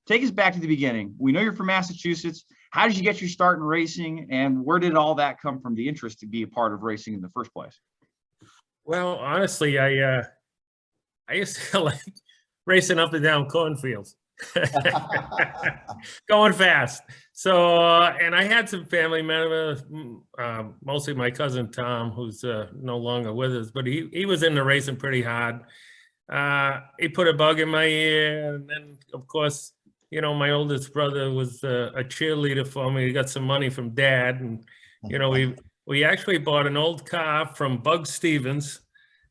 take us back to the beginning. We know you're from Massachusetts. How did you get your start in racing, and where did all that come from, the interest to be a part of racing in the first place? Well, honestly, I used to like racing up and down cornfields, going fast. So, and I had some family members, mostly my cousin Tom, who's no longer with us, but he was into racing pretty hard. He put a bug in my ear, and then, of course, you know, my oldest brother was a cheerleader for me. He got some money from Dad, and you know, we actually bought an old car from Bug Stevens,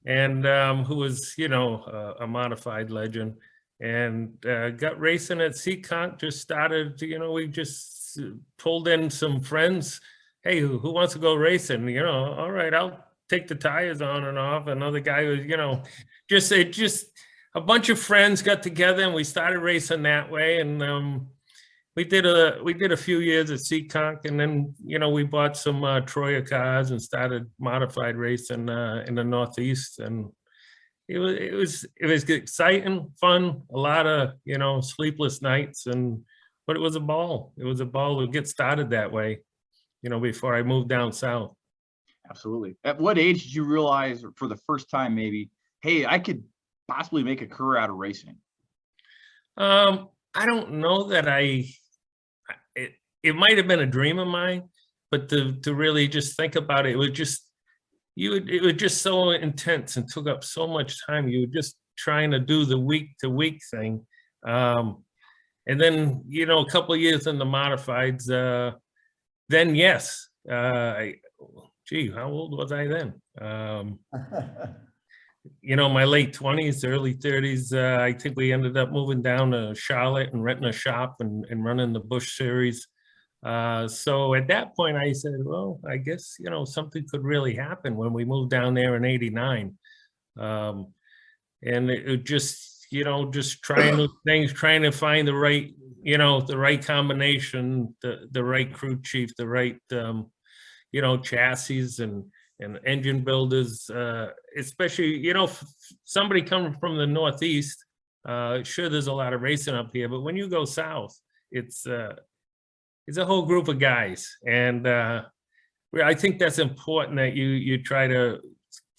and who was, you know, a modified legend, and got racing at Seekonk. Just started, you know, we just pulled in some friends. Hey, who wants to go racing? You know, all right, I'll take the tires on and off. Another guy was, you know, just a bunch of friends got together and we started racing that way. And we did a few years at Seekonk, and then, you know, we bought some Troyer cars and started modified racing in the Northeast. And it was exciting, fun, a lot of, you know, sleepless nights, but it was a ball. It was a ball to get started that way, you know, before I moved down south. Absolutely. At what age did you realize, for the first time maybe, hey, I could possibly make a career out of racing? I don't know that it might have been a dream of mine, but to really just think about it, it was just so intense and took up so much time. You were just trying to do the week to week thing. And then, you know, a couple of years in the modifieds, then yes, gee, how old was I then? You know, my late 20s, early 30s, I think we ended up moving down to Charlotte and renting a shop and running the Busch series. So at that point I said, well, I guess, you know, something could really happen when we moved down there in '89. And it just, you know, just trying new things, trying to find the right, you know, the right combination, the right crew chief, the right, you know, chassis and engine builders, especially, you know, somebody coming from the Northeast, sure, there's a lot of racing up here, but when you go south, it's a whole group of guys. And I think that's important, that you try to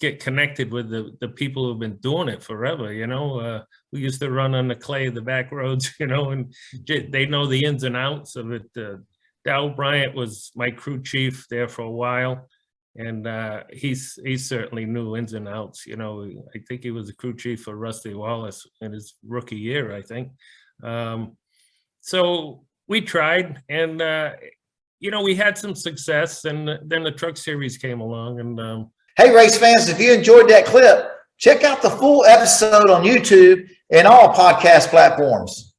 get connected with the people who've been doing it forever. You know, we used to run on the clay of the back roads, you know, and they know the ins and outs of it. Dow Bryant was my crew chief there for a while, and he certainly knew ins and outs. You know, I think he was the crew chief for Rusty Wallace in his rookie year, I think. So we tried, and you know, we had some success, and then the truck series came along. And hey, race fans, if you enjoyed that clip, check out the full episode on YouTube and all podcast platforms.